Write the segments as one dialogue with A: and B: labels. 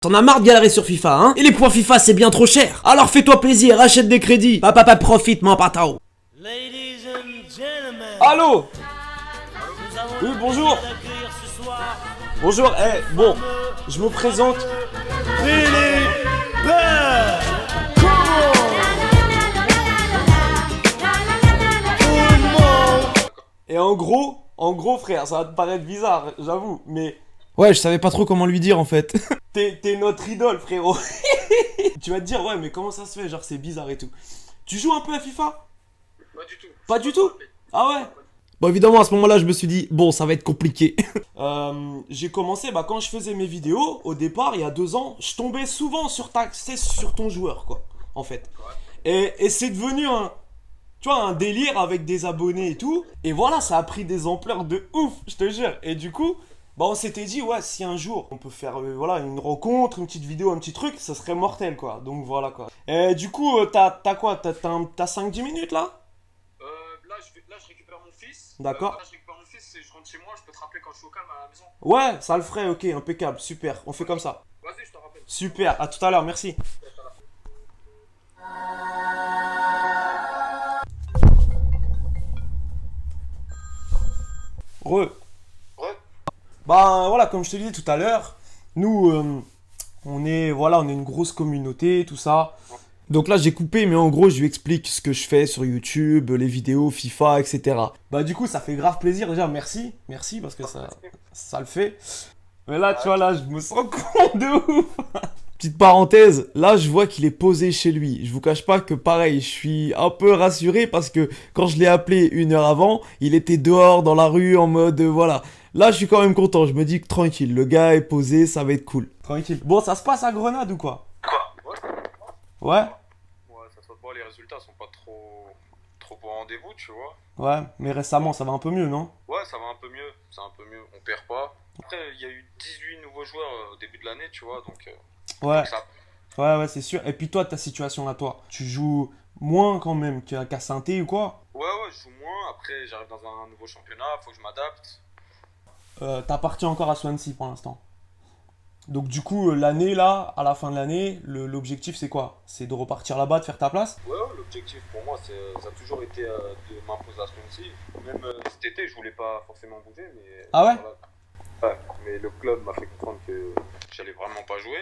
A: T'en as marre de galérer sur FIFA, hein? Et les points FIFA, c'est bien trop cher. Alors fais-toi plaisir, achète des crédits. Papa, profite, mon patao. Allô? Oui, bonjour. Bonjour, bon, je me présente. Et en gros, frère, ça va te paraître bizarre, j'avoue, mais... Ouais, je savais pas trop comment lui dire, en fait. T'es notre idole, frérot. Tu vas te dire, ouais, mais comment ça se fait? Genre, c'est bizarre et tout. Tu joues un peu à FIFA?
B: Pas du tout.
A: Pas du tout? Ah ouais? Bon, évidemment, à ce moment-là, je me suis dit, bon, ça va être compliqué. J'ai commencé, quand je faisais mes vidéos, au départ, il y a 2 ans, je tombais souvent sur ton joueur, quoi, en fait. Et c'est devenu un délire avec des abonnés et tout. Et voilà, ça a pris des ampleurs de ouf, je te jure. Et du coup, on s'était dit, ouais, si un jour, on peut faire, une rencontre, une petite vidéo, un petit truc, ça serait mortel, quoi. Donc voilà, quoi. Et du coup, t'as quoi? T'as 5-10 minutes, là?
B: Là, je récupère mon fils.
A: D'accord.
B: Là, je récupère mon fils et je rentre chez moi. Je peux te rappeler quand je suis au calme à la maison.
A: Ouais, ça le ferait, ok, impeccable, super. On fait comme ça.
B: Vas-y, je te rappelle.
A: Super, à tout à l'heure, merci. Re. Voilà, comme je te disais tout à l'heure, nous, on est une grosse communauté, tout ça. Donc là, j'ai coupé, mais en gros, je lui explique ce que je fais sur YouTube, les vidéos, FIFA, etc. Du coup, ça fait grave plaisir. Déjà, merci, parce que ça le fait. Mais là, tu vois, là, je me sens con de ouf. Petite parenthèse, là, je vois qu'il est posé chez lui. Je vous cache pas que, pareil, je suis un peu rassuré parce que quand je l'ai appelé 1 heure avant, il était dehors dans la rue en mode, voilà. Là, je suis quand même content. Je me dis que tranquille, le gars est posé, ça va être cool. Tranquille. Bon, ça se passe à Grenade ou quoi?
B: Quoi?
A: Ouais?
B: Ouais, ça se voit, les résultats sont pas trop au rendez-vous, tu vois.
A: Ouais, mais récemment, ça va un peu mieux, non?
B: Ouais, ça va un peu mieux. C'est un peu mieux. On perd pas. Après, il y a eu 18 nouveaux joueurs au début de l'année, tu vois, donc...
A: Ouais.
B: donc ça...
A: Ouais, c'est sûr. Et puis toi, ta situation là, toi, tu joues moins quand même qu'à Saint-Étienne ou quoi?
B: Ouais, je joue moins. Après, j'arrive dans un nouveau championnat, faut que je m'adapte.
A: T'appartiens encore à Swansea pour l'instant. Donc du coup, l'année là, à la fin de l'année, l'objectif c'est quoi? C'est de repartir là-bas, de faire ta place?
B: Ouais, l'objectif pour moi, ça a toujours été de m'imposer à Swansea. Même cet été, je voulais pas forcément bouger, mais...
A: Ah ouais?
B: Voilà. Ouais, mais le club m'a fait comprendre que j'allais vraiment pas jouer.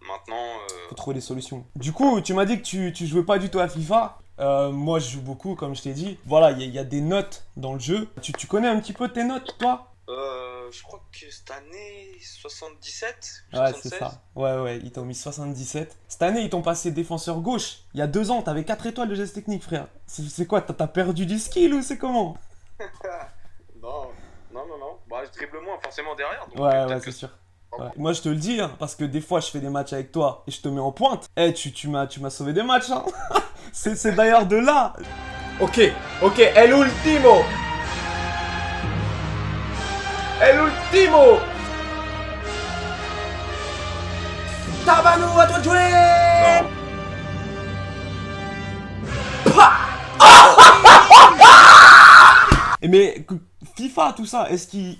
B: Maintenant...
A: Faut trouver des solutions. Du coup, tu m'as dit que tu jouais pas du tout à FIFA. Moi, je joue beaucoup, comme je t'ai dit. Voilà, il y a des notes dans le jeu. Tu connais un petit peu tes notes, toi?
B: Je crois que cette année, 77,
A: Ouais,
B: 76.
A: c'est ça. Ouais, ils t'ont mis 77. Cette année, ils t'ont passé défenseur gauche. Il y a 2 ans, t'avais 4 étoiles de geste technique, frère. C'est quoi? T'as perdu du skill ou c'est comment?
B: Non. Bah, je dribble moins forcément derrière. Donc
A: Ouais, c'est sûr. Ouais. Moi, je te le dis, hein, parce que des fois, je fais des matchs avec toi et je te mets en pointe. Tu m'as sauvé des matchs, hein. C'est d'ailleurs de là. Ok, El Ultimo. El Ultimo. Tabanou, à toi de jouer. Non. Mais FIFA, tout ça, est-ce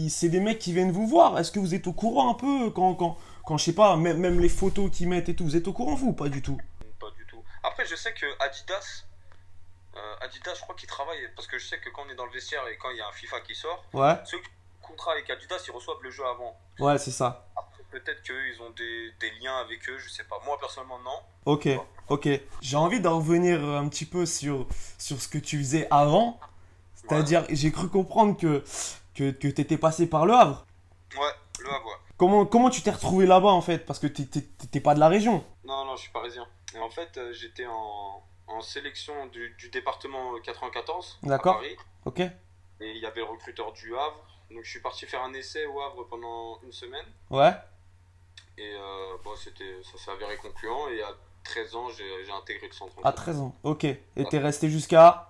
A: c'est des mecs qui viennent vous voir? Est-ce que vous êtes au courant un peu quand je sais pas, même les photos qu'ils mettent et tout, vous êtes au courant vous ou pas du tout?
B: Pas du tout. Après, je sais que Adidas, je crois qu'ils travaillent, parce que je sais que quand on est dans le vestiaire et quand il y a un FIFA qui sort,
A: Ouais.
B: ceux qui ont contrat avec Adidas, ils reçoivent le jeu avant.
A: Ouais, c'est ça.
B: Après, peut-être qu'eux, ils ont des liens avec eux, je sais pas. Moi, personnellement, non.
A: Ok. J'ai envie d'en revenir un petit peu sur ce que tu faisais avant. C'est-à-dire, j'ai cru comprendre que t'étais passé par Le Havre.
B: Ouais, Le Havre, ouais.
A: Comment tu t'es retrouvé là-bas en fait? Parce que t'étais pas de la région.
B: Non, je suis parisien. Et en fait, j'étais en sélection du département 94
A: D'accord.
B: à Paris.
A: Ok.
B: Et il y avait le recruteur du Havre. Donc je suis parti faire un essai au Havre pendant 1 semaine.
A: Ouais.
B: Et ça s'est avéré concluant. Et à 13 ans, j'ai intégré le centre.
A: À 13 ans. Ok. Et t'es resté jusqu'à...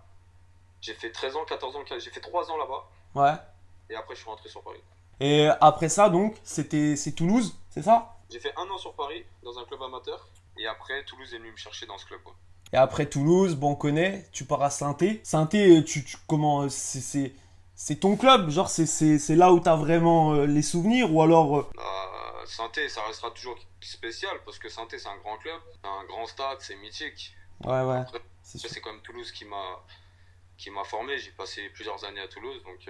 B: J'ai fait 13 ans, 14 ans, j'ai fait 3 ans là-bas.
A: Ouais.
B: Et après, je suis rentré sur Paris.
A: Et après ça, donc, c'est Toulouse, c'est ça?
B: J'ai fait 1 an sur Paris, dans un club amateur. Et après, Toulouse est venu me chercher dans ce club, quoi.
A: Et après Toulouse, on connaît, tu pars à Saint-Étienne. Saint-Étienne, comment... C'est ton club? Genre, c'est là où t'as vraiment les souvenirs ou alors...
B: Saint-Étienne, ça restera toujours spécial parce que Saint-Étienne, c'est un grand club, c'est un grand stade, c'est mythique.
A: Ouais,
B: Après,
A: c'est sûr.
B: c'est quand même Toulouse qui m'a formé. J'ai passé plusieurs années à Toulouse, donc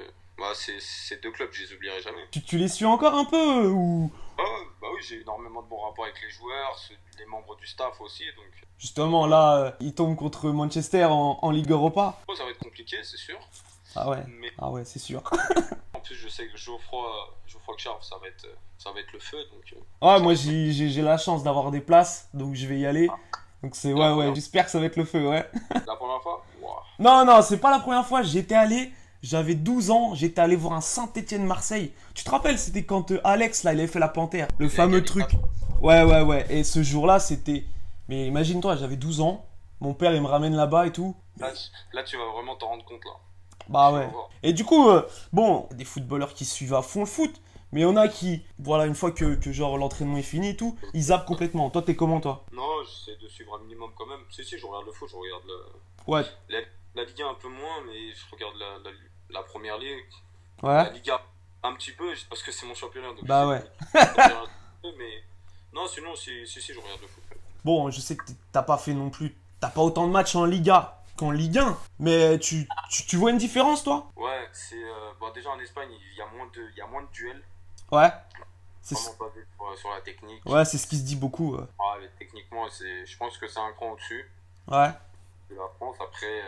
B: ces deux clubs, je les oublierai jamais.
A: Tu les suis encore un peu ou
B: Ah ouais, bah oui, j'ai énormément de bons rapports avec les joueurs, les membres du staff aussi, donc
A: justement là, ils tombent contre Manchester en Ligue Europa?
B: ça va être compliqué, c'est sûr.
A: Ah ouais,
B: Mais
A: ah ouais, c'est sûr.
B: en plus, je sais que Geoffroy Guichard, ça va être le feu, donc
A: Ouais,
B: ça va
A: moi
B: être
A: j'ai la chance d'avoir des places, donc je vais y aller. Donc c'est
B: la
A: ouais,
B: première,
A: j'espère que ça va être le feu, ouais.
B: la première fois. Ouah.
A: Non, non, c'est pas la première fois. J'étais allé, j'avais 12 ans, j'étais allé voir un Saint-Étienne-Marseille. Tu te rappelles, c'était quand Alex, là, il avait fait la panthère, le
B: Il a
A: fameux
B: gagné
A: truc.
B: 4.
A: Ouais. Et ce jour-là, c'était. Mais imagine-toi, j'avais 12 ans. Mon père, il me ramène là-bas et tout.
B: Là, tu vas vraiment t'en rendre compte, là.
A: Bah
B: Tu vas
A: ouais.
B: voir.
A: Et du coup, bon, il y a des footballeurs qui suivent à fond le foot. Mais il y en a qui, voilà, une fois que genre l'entraînement est fini et tout, ils zappent complètement. Toi, t'es comment, toi?
B: Non, j'essaie de suivre un minimum quand même. Si, je regarde le foot, je regarde
A: Ouais,
B: la, la Ligue 1 un peu moins, mais je regarde la Première Ligue.
A: ouais.
B: La Liga un petit peu, parce que c'est mon championnat, donc
A: Bah
B: j'essaie
A: ouais.
B: de regarder un peu, mais non, sinon, si, je regarde le foot.
A: Bon, je sais que t'as pas fait non plus. T'as pas autant de matchs en Liga qu'en Ligue 1. Mais tu vois une différence, toi?
B: Ouais, bon, déjà en Espagne, il y a moins de duels,
A: Ouais. C'est
B: vraiment basé sur la technique.
A: ouais, c'est ce qui se dit beaucoup.
B: Ah, mais techniquement, je pense que c'est un cran au-dessus
A: Ouais.
B: de la France. Après,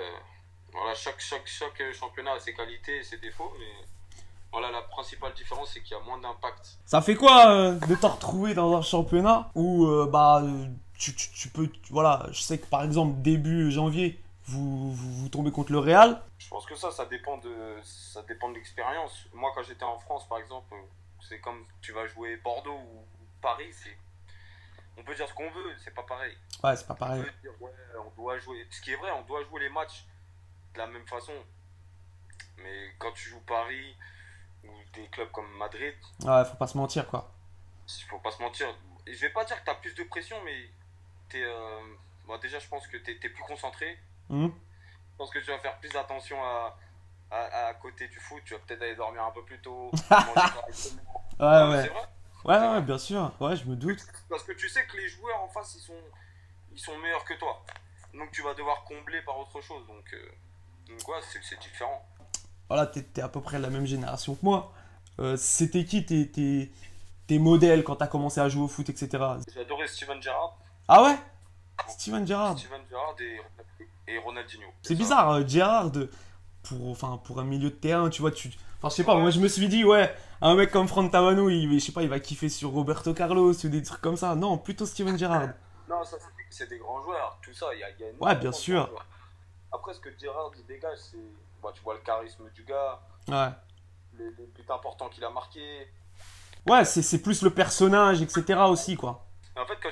B: voilà, chaque championnat a ses qualités et ses défauts, mais voilà, la principale différence, c'est qu'il y a moins d'impact.
A: Ça fait quoi de te retrouver dans un championnat où tu peux. Voilà, je sais que par exemple, début janvier, vous tombez contre le Real.
B: Je pense que ça dépend de l'expérience. Moi, quand j'étais en France, par exemple, c'est comme tu vas jouer Bordeaux ou Paris, on peut dire ce qu'on veut, c'est pas pareil.
A: Ouais, c'est pas
B: On
A: pareil.
B: peut dire, ouais, on doit jouer. Ce qui est vrai, on doit jouer les matchs de la même façon. Mais quand tu joues Paris ou des clubs comme Madrid,
A: Ouais, faut pas se mentir, quoi.
B: il faut pas se mentir. Et je vais pas dire que tu as plus de pression, mais bon, déjà, je pense que tu es plus concentré.
A: Hmm.
B: Je pense que tu vas faire plus attention à côté du foot. Tu vas peut-être aller dormir un peu plus tôt, manger correctement.
A: Ouais,
B: Non, mais
A: ouais.
B: c'est vrai.
A: Ouais,
B: C'est
A: ouais,
B: vrai.
A: bien sûr. Ouais, je me doute.
B: Parce que tu sais que les joueurs en face, ils sont meilleurs que toi. Donc tu vas devoir combler par autre chose. Donc ouais, c'est différent.
A: Voilà, t'es à peu près de la même génération que moi. C'était qui tes modèles quand t'as commencé à jouer au foot, etc.
B: J'ai adoré Steven Gerrard.
A: Ah ouais? Steven Gerrard.
B: Steven Gerrard et Ronaldinho.
A: C'est
B: ça.
A: bizarre, Gerrard, pour un milieu de terrain, tu vois, enfin, je sais pas,
B: Ouais.
A: moi je me suis dit, ouais, un mec comme Franck Tamano, je sais pas, il va kiffer sur Roberto Carlos ou des trucs comme ça. Non, plutôt Steven Gerrard.
B: Non, ça c'est des grands joueurs. Tout ça, il y a
A: Ouais,
B: énormément
A: bien
B: de
A: sûr.
B: grands joueurs. Après, ce que Gerrard il dégage, c'est. Bah, tu vois le charisme du gars,
A: Ouais.
B: les buts importants qu'il a marqués.
A: Ouais, c'est plus le personnage, etc. aussi, quoi.
B: Mais en fait, quand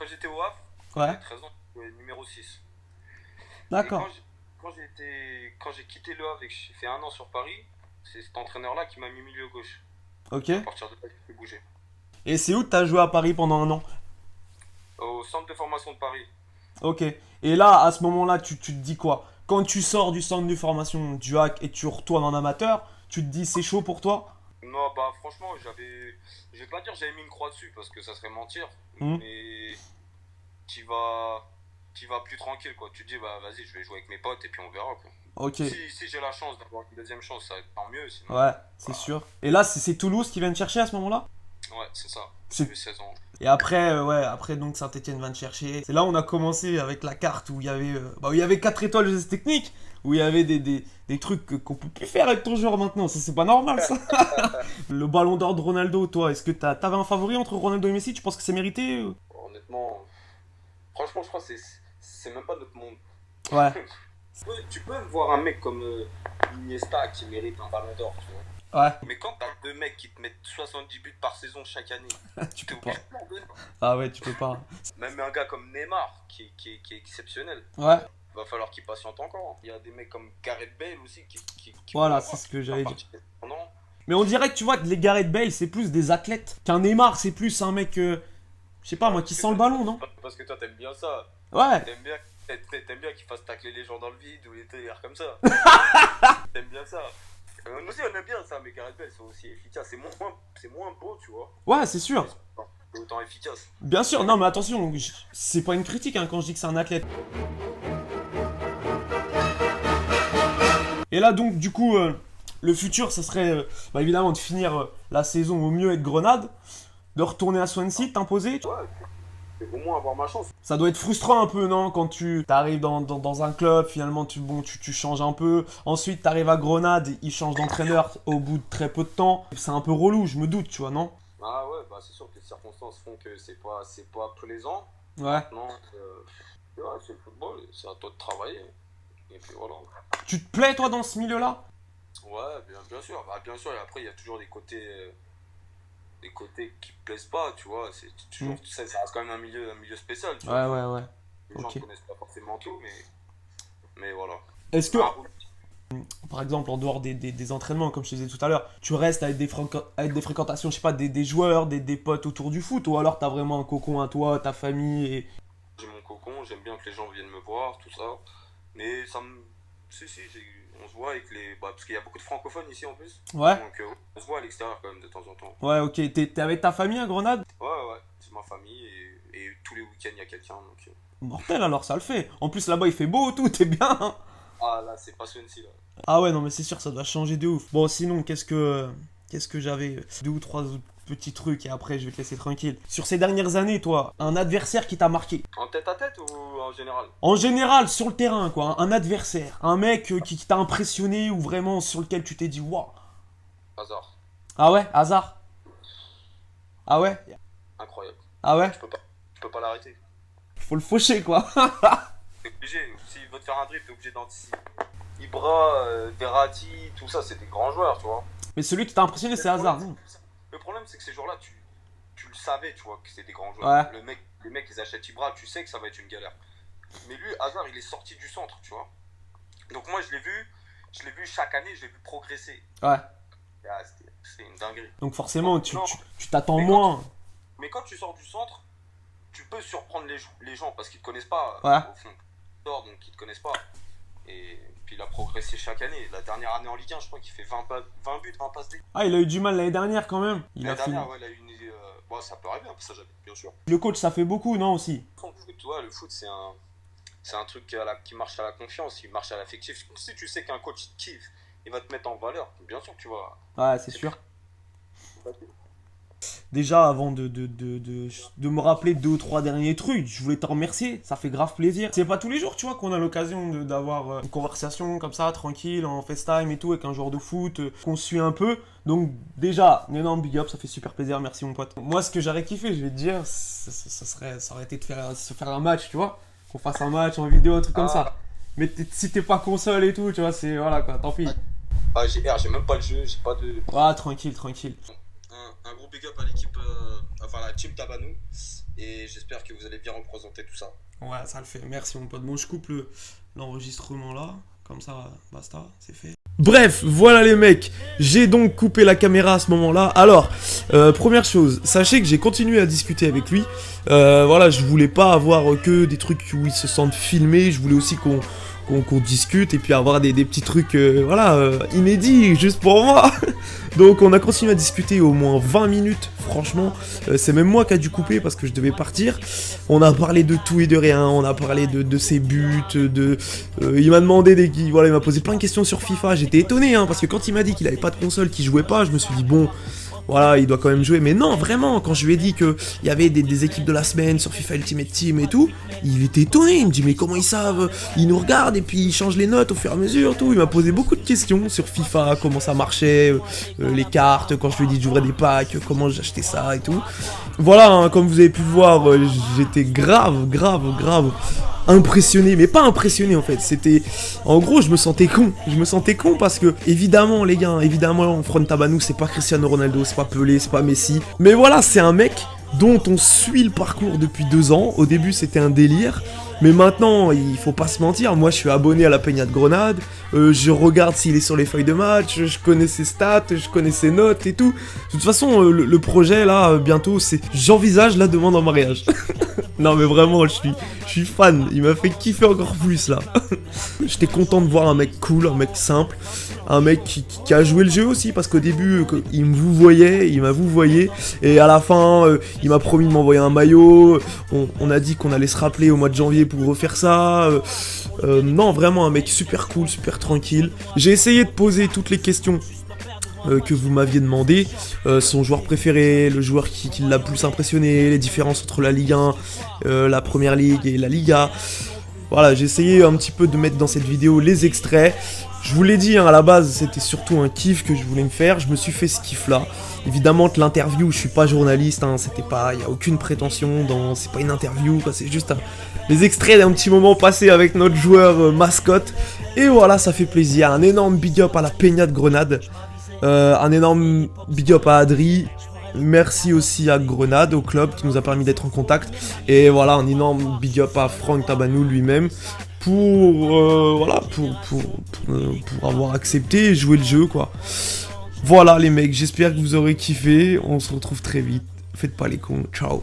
B: j'étais au Havre, quand
A: Ouais,
B: j'avais 13 ans, je jouais numéro 6. Et
A: d'accord.
B: quand j'ai quitté Le Havre et que j'ai fait un an sur Paris, c'est cet entraîneur-là qui m'a mis milieu gauche.
A: Ok.
B: À partir de là, j'ai pu bouger.
A: Et c'est où que t'as joué à Paris pendant un an?
B: Au centre de formation de Paris.
A: Ok. Et là, à ce moment-là, tu te dis quoi? Quand tu sors du centre de formation du hack et tu retournes en amateur, tu te dis c'est chaud pour toi?
B: Non, bah franchement, je vais pas dire j'avais mis une croix dessus parce que ça serait mentir,
A: Hmm.
B: mais tu vas plus tranquille quoi. Tu te dis bah vas-y, je vais jouer avec mes potes et puis on verra quoi.
A: Ok.
B: Si j'ai la chance d'avoir une deuxième chance, ça va être tant mieux sinon.
A: Ouais, c'est
B: Bah,
A: sûr. Et là, c'est Toulouse qui vient te chercher à ce moment-là?
B: ouais, c'est ça.
A: C'est-
B: J'avais 16 ans.
A: Et après, ouais, après donc Saint-Etienne va te chercher. C'est là où on a commencé avec la carte où où il y avait 4 étoiles de gestes techniques, où il y avait des trucs qu'on peut plus faire avec ton joueur maintenant. Ça, c'est pas normal, ça. Le ballon d'or de Ronaldo, toi, est-ce que t'avais un favori entre Ronaldo et Messi? Tu penses que c'est mérité?
B: Honnêtement, franchement, je crois que c'est même pas notre monde.
A: Ouais,
B: Tu peux voir un mec comme Iniesta qui mérite un ballon d'or, tu vois.
A: ouais,
B: Mais quand t'as deux mecs qui te mettent 70 buts par saison chaque année,
A: tu
B: t'es
A: peux pas.
B: obligé de leur donner.
A: Ah ouais, tu peux pas.
B: Même un gars comme Neymar, qui est exceptionnel,
A: Ouais,
B: va falloir qu'il patiente encore. Il y a des mecs comme Gareth Bale aussi qui
A: voilà,
B: vont
A: c'est
B: avoir
A: ce que j'allais
B: leur
A: dire.
B: partie indépendante.
A: Mais on dirait que tu vois que les Gareth Bale, c'est plus des athlètes. Qu'un Neymar, c'est plus un mec, je sais pas moi, qui sent le ballon, non?
B: Parce que toi, t'aimes bien ça.
A: Ouais,
B: T'aimes bien qu'il fasse tacler les gens dans le vide ou des délires comme ça. T'aimes bien ça. Nous aussi, on aime bien ça, mais Gareth Bale, c'est aussi efficace. C'est moins beau, tu vois.
A: Ouais, c'est sûr.
B: C'est autant efficace.
A: Bien sûr, non mais attention, c'est pas une critique hein, quand je dis que c'est un athlète. Et là donc du coup, le futur ça serait bah, évidemment de finir la saison au mieux avec Grenade, de retourner à Swansea, t'imposer.
B: Ouais, c'est au moins avoir ma chance.
A: Ça doit être frustrant un peu non quand tu arrives dans un club, finalement tu changes un peu, ensuite t'arrives à Grenade, ils changent d'entraîneur au bout de très peu de temps. C'est un peu relou, je me doute, tu vois, non?
B: Ah ouais, bah c'est sûr que les circonstances font que c'est pas plaisant.
A: Ouais.
B: Non, ouais, c'est le football, c'est à toi de travailler. Et puis voilà.
A: Tu te plais toi dans ce milieu-là?
B: Ouais, bien sûr. Bah, bien sûr, et après il y a toujours des côtés qui me plaisent pas, tu vois. C'est toujours, tu sais, ça reste quand même un milieu spécial, tu vois.
A: Ouais.
B: Les gens ne connaissent pas forcément tout, mais voilà.
A: Est-ce que, par exemple, en dehors des entraînements, comme je te disais tout à l'heure, tu restes avec des fréquentations, je sais pas, des joueurs, des potes autour du foot, ou alors t'as vraiment un cocon à toi, ta famille et...
B: J'ai mon cocon, j'aime bien que les gens viennent me voir, tout ça. Mais ça me... Si, on se voit avec les... Bah, parce qu'il y a beaucoup de francophones ici en plus.
A: Ouais.
B: Donc on se voit à l'extérieur quand même de temps en temps.
A: Ouais, ok. T'es avec ta famille à Grenade?
B: Ouais. C'est ma famille et tous les week-ends il y a quelqu'un. Donc...
A: Mortel alors, ça le fait. En plus là-bas il fait beau, tout, t'es bien hein.
B: Ah là, c'est pas Swansea là.
A: Ah ouais, non mais c'est sûr, ça doit changer de ouf. Bon, sinon, qu'est-ce que j'avais? 2 ou 3 autres petits trucs et après je vais te laisser tranquille. Sur ces dernières années, toi, un adversaire qui t'a marqué?
B: En tête à tête ou en général?
A: En général, sur le terrain, quoi. Un adversaire. Un mec qui t'a impressionné ou vraiment sur lequel tu t'es dit waouh.
B: Hazard.
A: Ah ouais, hasard. Ah ouais.
B: Incroyable.
A: Ah ouais.
B: Je peux pas l'arrêter.
A: Faut le faucher, quoi.
B: T'es obligé. S'il veut te faire un dribble, t'es obligé d'anticiper. Ibra, Verratti, tout ça, c'est des grands joueurs, tu vois.
A: Mais celui qui t'a impressionné, c'est Hazard, non?
B: Le problème, c'est que ces joueurs-là, tu le savais, tu vois, que c'est des grands joueurs.
A: Ouais.
B: Les mecs, ils achètent Ibra, tu sais que ça va être une galère. Mais lui, Hazard, il est sorti du centre, tu vois. Donc moi, je l'ai vu chaque année, je l'ai vu progresser.
A: Ouais.
B: Ah, c'est une dinguerie.
A: Donc forcément, tu t'attends moins.
B: Mais quand tu sors du centre, tu peux surprendre les gens parce qu'ils te connaissent pas.
A: Ouais.
B: Au fond, tu sors, donc ils te connaissent pas. Et puis il a progressé chaque année. La dernière année en Ligue 1, je crois qu'il fait 20 buts, 20 passes D.
A: Ah, il a eu du mal l'année dernière quand même.
B: L'année dernière, ouais, il a eu une... Bon, ça peut arriver, ça, bien sûr.
A: Le coach, ça fait beaucoup, non, aussi?
B: Le foot, c'est un truc qui marche à la confiance, il marche à l'affectif. Si tu sais qu'un coach kiffe, il va te mettre en valeur, bien sûr que tu vas...
A: Ouais, c'est sûr. Déjà, avant de me rappeler 2 ou 3 derniers trucs, je voulais te remercier, ça fait grave plaisir. C'est pas tous les jours, tu vois, qu'on a l'occasion d'avoir une conversation comme ça, tranquille, en FaceTime et tout, avec un joueur de foot, qu'on suit un peu. Donc déjà, un énorme big up, ça fait super plaisir, merci mon pote. Moi, ce que j'aurais kiffé, je vais te dire, ça aurait été de se faire un match, tu vois, qu'on fasse un match en vidéo, un truc comme ça. Mais si t'es pas console et tout, tu vois, c'est... Voilà quoi, tant pis.
B: Ah, j'ai même pas le jeu, j'ai pas de...
A: Ah, tranquille.
B: Un gros big up à l'équipe, enfin la team Tabanou, et j'espère que vous allez bien représenter tout ça.
A: Ouais, ça le fait, merci mon pote. Bon, je coupe l'enregistrement là, comme ça, basta, c'est fait. Bref, voilà les mecs, j'ai donc coupé la caméra à ce moment-là. Alors, première chose, sachez que j'ai continué à discuter avec lui. Voilà, je voulais pas avoir que des trucs où il se sente filmé, je voulais aussi qu'on discute et puis avoir des petits trucs inédits juste pour moi. Donc on a continué à discuter au moins 20 minutes, franchement, c'est même moi qui a dû couper parce que je devais partir. On a parlé de tout et de rien, on a parlé de ses buts, il m'a demandé il m'a posé plein de questions sur FIFA, j'étais étonné parce que quand il m'a dit qu'il avait pas de console, qu'il jouait pas, je me suis dit bon... Voilà, il doit quand même jouer. Mais non, vraiment, quand je lui ai dit qu'il y avait des équipes de la semaine sur FIFA Ultimate Team et tout, il était étonné. Il me dit, mais comment ils savent? Ils nous regardent et puis ils changent les notes au fur et à mesure, tout. Il m'a posé beaucoup de questions sur FIFA, comment ça marchait, les cartes, quand je lui ai dit que j'ouvrais des packs, comment j'achetais ça et tout. Voilà, comme vous avez pu le voir, j'étais grave impressionné, mais pas impressionné en fait, c'était... En gros, je me sentais con parce que, évidemment les gars, évidemment, Front Tabanou, c'est pas Cristiano Ronaldo, c'est pas Pelé, c'est pas Messi, mais voilà, c'est un mec dont on suit le parcours depuis 2 ans, au début c'était un délire, mais maintenant, il faut pas se mentir, moi je suis abonné à la Peña de Grenade, je regarde s'il est sur les feuilles de match, je connais ses stats, je connais ses notes et tout. De toute façon, le projet là, bientôt, c'est... J'envisage la demande en mariage. Non mais vraiment, je suis fan, il m'a fait kiffer encore plus là. J'étais content de voir un mec cool, un mec simple. un mec qui a joué le jeu aussi, parce qu'au début, il m'a vous voyé, et à la fin, il m'a promis de m'envoyer un maillot, on a dit qu'on allait se rappeler au mois de janvier pour refaire ça, non, vraiment un mec super cool, super tranquille. J'ai essayé de poser toutes les questions que vous m'aviez demandé, son joueur préféré, le joueur qui l'a plus impressionné, les différences entre la Ligue 1, la Première Ligue et la Liga. Voilà, j'ai essayé un petit peu de mettre dans cette vidéo les extraits. Je vous l'ai dit, hein, à la base, c'était surtout un kiff que je voulais me faire. Je me suis fait ce kiff-là. Évidemment que l'interview, je suis pas journaliste, hein, c'était pas, il y a aucune prétention c'est pas une interview, quoi, c'est juste les extraits d'un petit moment passé avec notre joueur mascotte. Et voilà, ça fait plaisir. Un énorme big up à la Peña de Grenade. Un énorme big up à Adri. Merci aussi à Grenade, au club qui nous a permis d'être en contact. Et voilà, un énorme big up à Franck Tabanou lui-même pour avoir accepté et joué le jeu, quoi. Voilà les mecs, j'espère que vous aurez kiffé. On se retrouve très vite. Faites pas les cons. Ciao.